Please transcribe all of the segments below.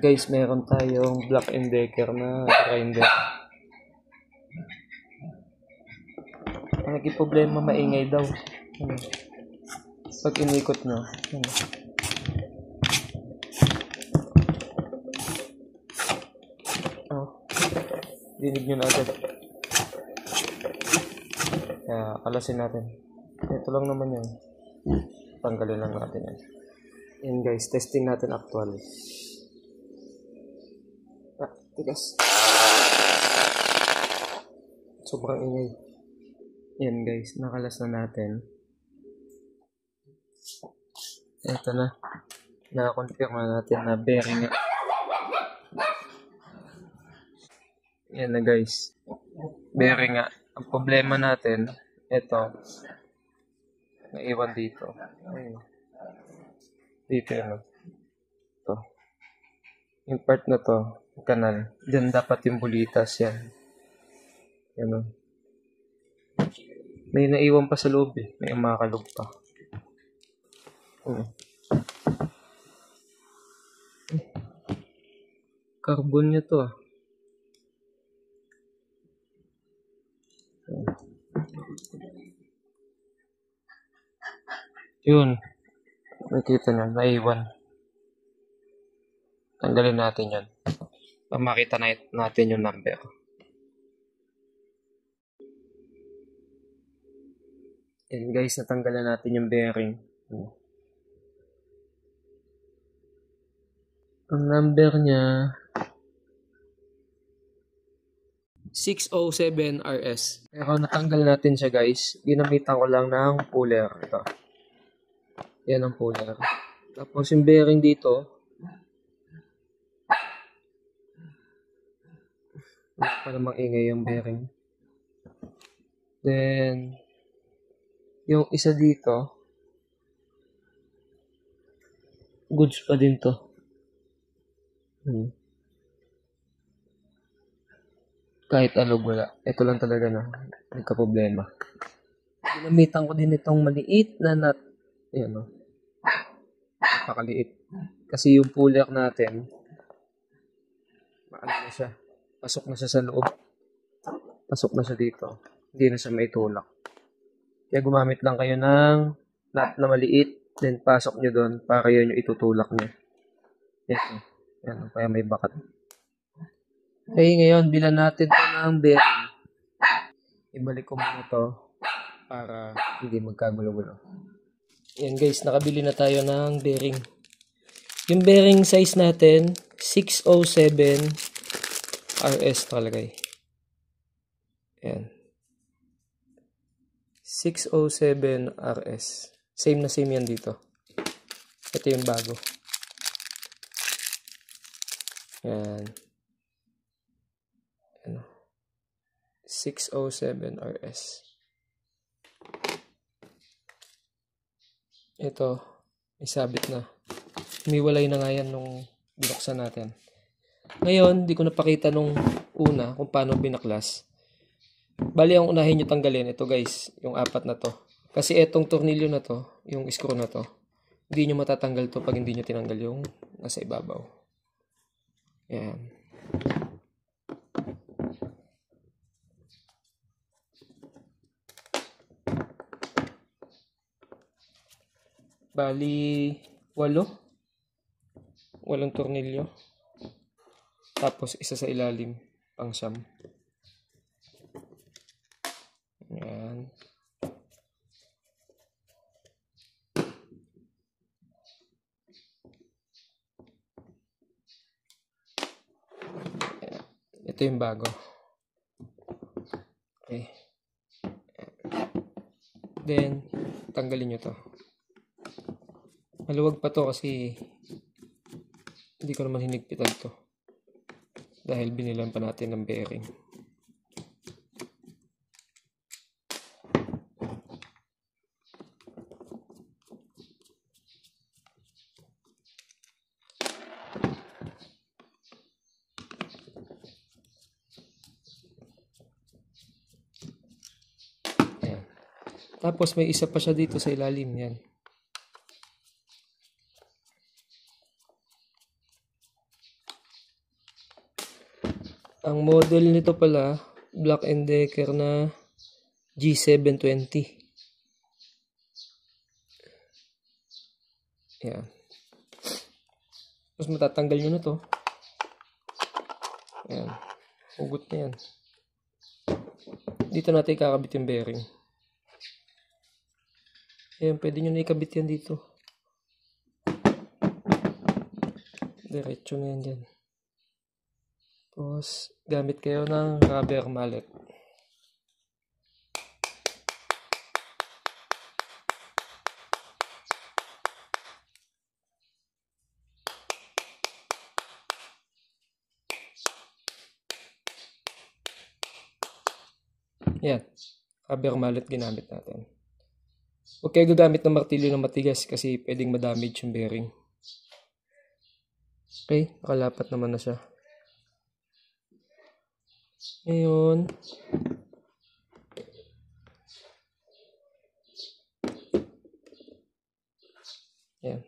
Guys, meron tayong Black & Decker na grinder. Ang naging problema, maingay daw. Pag inikot nyo. Dinig nyo na agad. Kaya kalasin natin. Ito lang naman yan. Tanggalin lang natin yan. Yan guys, testing natin actual. Tigas. Sobrang ingay. Yan guys, nakalas na natin. Ito na. Nakakonfirm na natin na bearing nga. Yan na guys. Bearing nga. Ang problema natin, ito. Naiwan dito. Ayun. Dito yun. Ito. Yung part na to, kanal. Diyan dapat yung bulitas yan. Yan. May naiwan pa sa loob eh. May umakalog pa. Carbon niya to ah. Yun. Nakita nyo, naiwan. Tanggalin natin yan. Para makita natin yung number. Yan guys, natanggalan natin yung bearing. Ang number niya 607 RS. Pero natanggal natin siya guys. Ginamitan ko lang ng puller. Ito. Yan ang puller. Tapos yung bearing dito. Wala pa namang ingay yung bearing. Then yung isa dito. Goods pa din to. Kahit alog wala. Ito lang talaga na nagka-problema. Ginamitan ko din itong maliit na nut. Ayan o. Napakaliit. Kasi yung puller natin, maano na siya. Pasok na siya sa loob. Pasok na siya dito. Hindi na siya maitulak. Kaya gumamit lang kayo ng nut na maliit. Then pasok nyo doon para yun yung itutulak nyo. Ito. Ayan. Kaya may bakat. Okay, ngayon, bilan natin ito ng bearing. Ibalik ko muna ito para hindi magkagulo-gulo. Yan guys, nakabili na tayo ng bearing. Yung bearing size natin, 607 RS nakalagay. Yan. 607 RS. Same na same yan dito. Ito yung bago. Yan. 607 RS. Ito, isabit na. Umiwalay na nga yan nung binuksan natin. Ngayon, di ko napakita nung una kung paano binaklas. Bali, ang unahin nyo tanggalin, ito guys, yung apat na to. Kasi etong tornilyo na to, yung screw na to, hindi nyo matatanggal to pag hindi nyo tinanggal yung nasa ibabaw. Yan. Bali, 8 tornilyo. Tapos isa sa ilalim, pang siyam. Ayan. Ito yung bago. Okay. Then, tanggalin nyo to. Maluwag pa to kasi hindi ko naman hinigpitan to. Dahil binilan pa natin ng bearing. Ayan. Tapos may isa pa siya dito sa ilalim yan. Ang model nito pala, Black & Decker na G720. Yan. Tapos matatanggal nyo na to. Yan. Hugot na yan. Dito natin ikakabit yung bearing. Ayan, pwede nyo na ikabit yan dito. Diretso na yan dyan. Tapos, gamit kayo ng rubber mallet. Yan. Rubber mallet ginamit natin. Huwag kayo gagamit ng martilyo na matigas kasi pwedeng madamage yung bearing. Okay, nakalapat naman na siya. Ngayon, yan.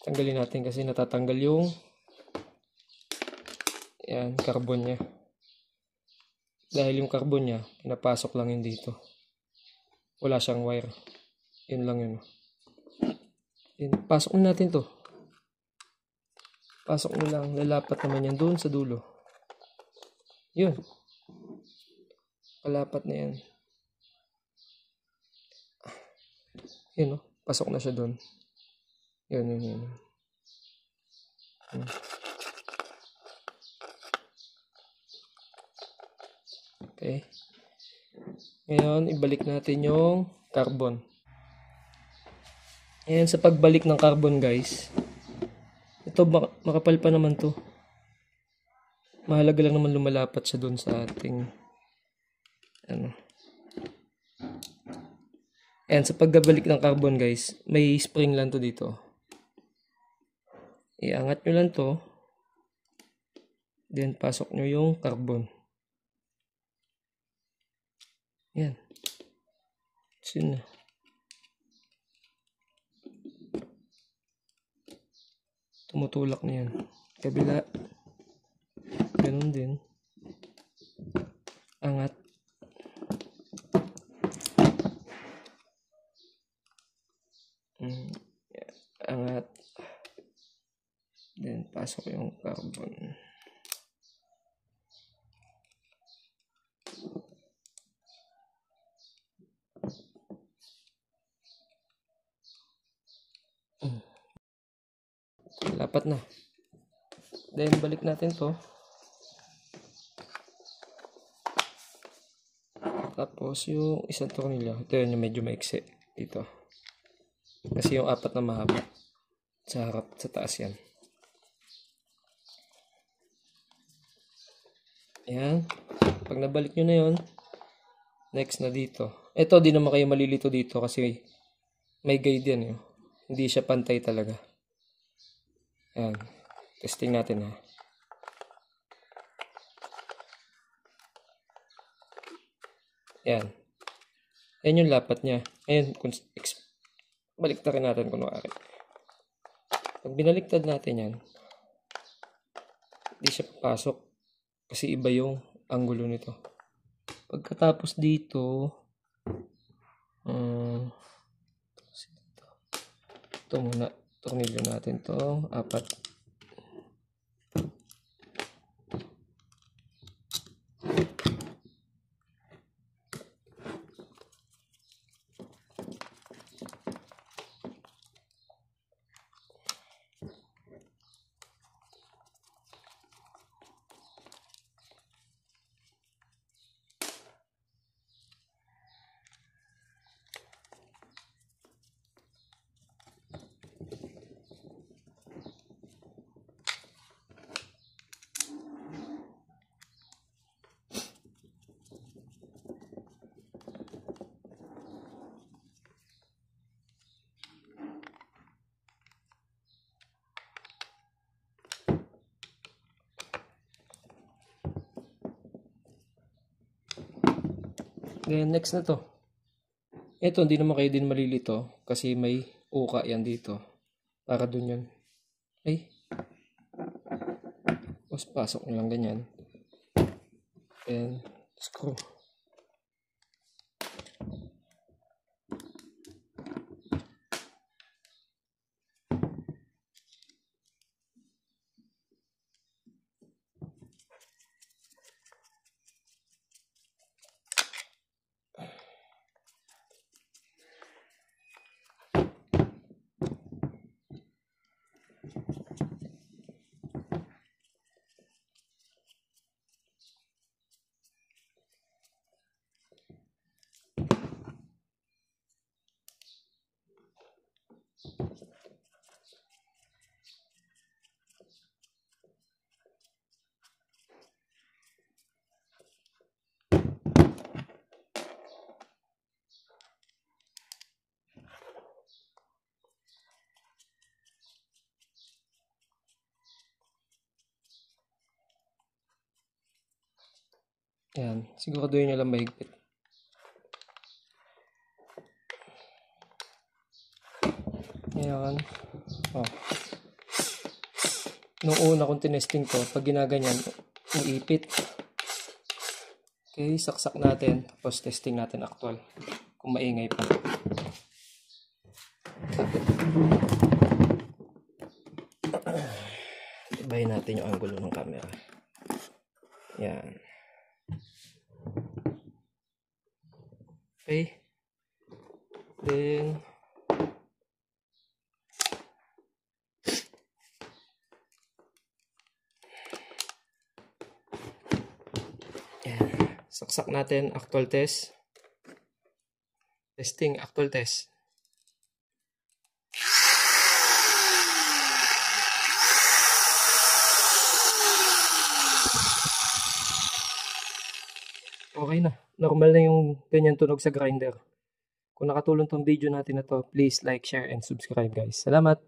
Tanggalin natin kasi natatanggal yung yan, carbon niya. Dahil yung carbon niya, pinapasok lang yun dito. Wala siyang wire. Yun lang yun. Yun, pasok na natin to. Pasok mo lang. Lalapat naman yan doon sa dulo. Yun. Palapat na yan. Yun, oh. Pasok na siya doon. Yun. Okay. Ngayon, ibalik natin yung carbon. Ayan, sa pagbalik ng carbon, guys. Ito, makapal pa naman to. Mahalaga lang naman lumalapat siya doon sa ating ano. Ayan, sa pagbalik ng carbon, guys, may spring lang to dito. Iangat nyo lang to. Then, pasok nyo yung carbon. Yan. Yun na. Tumutulak na yan. Kabila. Ganun din. Angat. Angat. Then, pasok yung carbon. Lapat na. Then, balik natin to. Tapos, yung isang tornilyo. Ito yun, yung medyo maiksi. Dito. Kasi yung apat na mahaba. Sa harap, sa taas yan. Ayan. Pag nabalik nyo na yun, next na dito. Ito, di naman kayo malilito dito kasi may guide yan. Yun. Hindi siya pantay talaga. Ayan. Testing natin ha. Ayan. Ayan yung lapat niya. Ayan. Baliktarin natin kung nakakit. Pag binaliktad natin yan, hindi siya papasok. Kasi iba yung angulo nito. Pagkatapos dito, ito muna. Tornilyo natin to, 4. Then, next na to. Ito, hindi naman kayo din malilito kasi may uka yan dito. Para dun yun. Ay. Tapos pasok nyo lang ganyan. And screw. Yan, siguraduhin nyo lang mahigpit. Ayan. Oh. Nung una kong tinesting to, pag ginaganyan, iipit. Okay, saksak natin. Tapos testing natin actual. Kung maingay pa. Ibahin natin yung angulo ng camera. Yan. Okay. Then, yan. Saksak natin actual test. Testing actual test. Okay na. Normal na yung ganyan tunog sa grinder. Kung nakatulong tong video natin na to, please like, share, and subscribe guys. Salamat!